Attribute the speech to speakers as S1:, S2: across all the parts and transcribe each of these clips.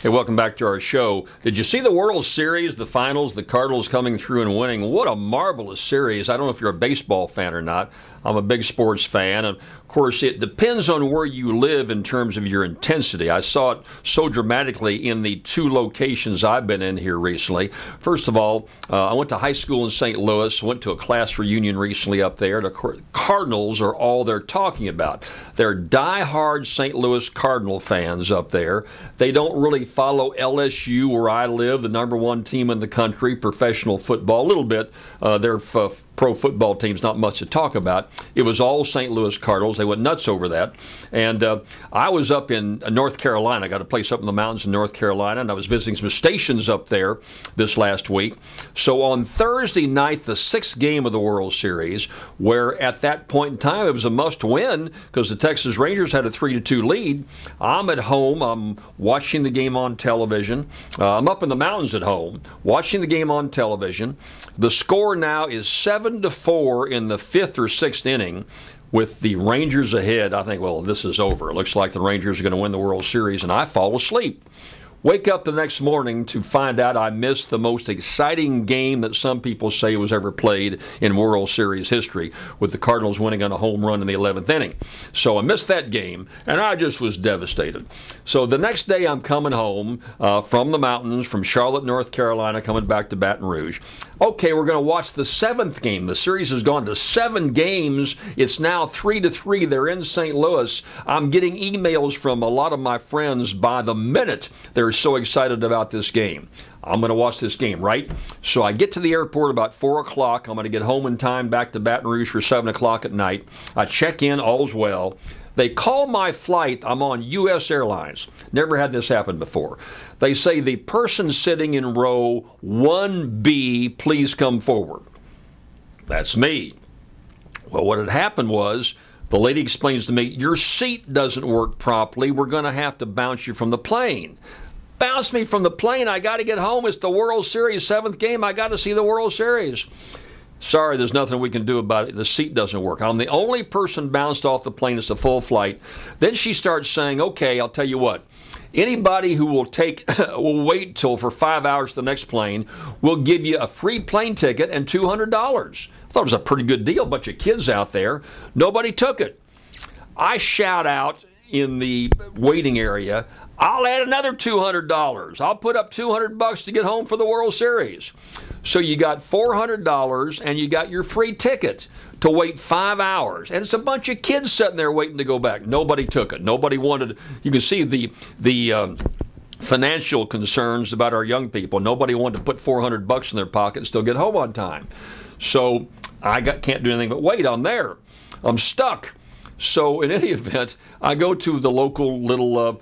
S1: Hey, welcome back to our show. Did you see the World Series, the finals, the Cardinals coming through and winning? What a marvelous series. I don't know if you're a baseball fan or not. I'm a big sports fan. And of course, it depends on where you live in terms of your intensity. I saw it so dramatically in the two locations I've been in here recently. First of all, I went to high school in St. Louis, went to a class reunion recently up there. The Cardinals are all they're talking about. They're diehard St. Louis Cardinal fans up there. They don't really follow LSU where I live, the number one team in the country, professional football, a little bit. Their pro football team's not much to talk about. It was all St. Louis Cardinals. They went nuts over that. And I was up in North Carolina. I got a place up in the mountains in North Carolina, and I was visiting some stations up there this last week. So on Thursday night, the sixth game of the World Series, where at that point in time it was a must-win because the Texas Rangers had a 3-2 lead. I'm at home. I'm watching the game on television. I'm up in the mountains at home watching the game on television. The score now is 7-4 in the fifth or sixth inning with the Rangers ahead. I think, well, this is over. It looks like the Rangers are going to win the World Series, and I fall asleep. Wake up the next morning to find out I missed the most exciting game that some people say was ever played in World Series history, with the Cardinals winning on a home run in the 11th inning. So I missed that game, and I just was devastated. So the next day I'm coming home from the mountains, from Charlotte, North Carolina, coming back to Baton Rouge. Okay, we're going to watch the seventh game. The series has gone to 7 games. It's now 3-3. They're in St. Louis. I'm getting emails from a lot of my friends by the minute. They're so excited about this game. I'm going to watch this game, right? So I get to the airport about 4 o'clock. I'm going to get home in time back to Baton Rouge for 7 o'clock at night. I check in, all's well. They call my flight. I'm on U.S. Airlines. Never had this happen before. They say the person sitting in row 1B, please come forward. That's me. Well, what had happened was the lady explains to me, your seat doesn't work properly. We're going to have to bounce you from the plane. Bounce me from the plane. I got to get home. It's the World Series, 7th game. I got to see the World Series. Sorry, there's nothing we can do about it. The seat doesn't work. I'm the only person bounced off the plane. It's a full flight. Then she starts saying, okay, I'll tell you what. Anybody who will wait till for 5 hours to the next plane will give you a free plane ticket and $200. I thought it was a pretty good deal. A bunch of kids out there. Nobody took it. I shout out in the waiting area, I'll add another $200. I'll put up $200 to get home for the World Series. So you got $400 and you got your free ticket to wait 5 hours. And it's a bunch of kids sitting there waiting to go back. Nobody took it. Nobody wanted. You can see the financial concerns about our young people. Nobody wanted to put $400 in their pocket and still get home on time. So I can't do anything but wait. I'm there. I'm stuck. So in any event, I go to the local little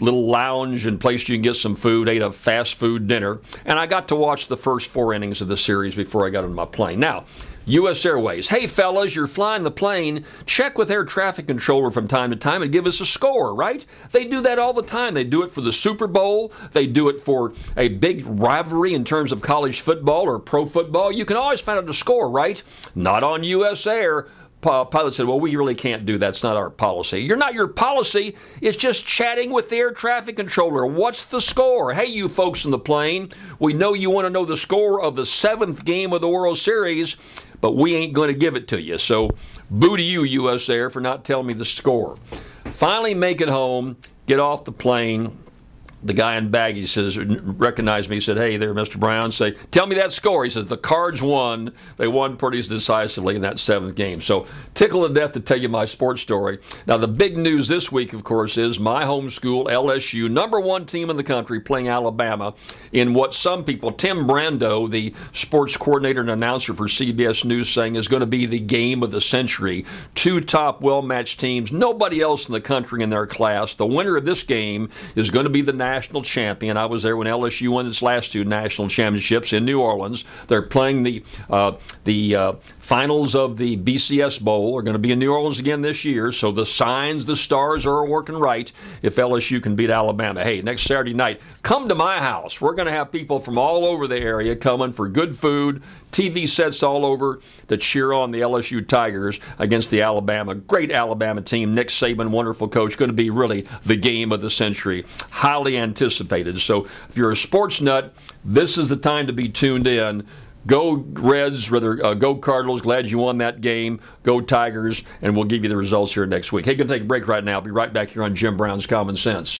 S1: lounge and place you can get some food, ate a fast food dinner, and I got to watch the first 4 innings of the series before I got on my plane. Now, U.S. Airways, hey fellas, you're flying the plane, check with air traffic controller from time to time and give us a score, right? They do that all the time. They do it for the Super Bowl. They do it for a big rivalry in terms of college football or pro football. You can always find out the score, right? Not on U.S. Air. Pilot said, well, we really can't do that. It's not our policy. You're not your policy. It's just chatting with the air traffic controller. What's the score? Hey, you folks in the plane, we know you want to know the score of the 7th game of the World Series, but we ain't going to give it to you. So boo to you, U.S. Air, for not telling me the score. Finally make it home, get off the plane. The guy in baggage says, recognized me, he said, hey there, Mr. Brown, say, tell me that score. He says, the Cards won. They won pretty decisively in that 7th game. So tickled to death to tell you my sports story. Now, the big news this week, of course, is my home school, LSU, number 1 team in the country, playing Alabama in what some people, Tim Brando, the sports coordinator and announcer for CBS News, saying is going to be the game of the century. 2 top, well-matched teams. Nobody else in the country in their class. The winner of this game is going to be the national champion. I was there when LSU won its last 2 national championships in New Orleans. They're playing the finals of the BCS Bowl are going to be in New Orleans again this year, so the signs, the stars are working right if LSU can beat Alabama. Hey, next Saturday night, come to my house. We're going to have people from all over the area coming for good food, TV sets all over to cheer on the LSU Tigers against the Alabama. Great Alabama team. Nick Saban, wonderful coach. Going to be really the game of the century. Highly anticipated. So if you're a sports nut, this is the time to be tuned in. Go Reds, go Cardinals. Glad you won that game. Go Tigers, and we'll give you the results here next week. Hey, going to take a break right now. I'll be right back here on Jim Brown's Common Sense.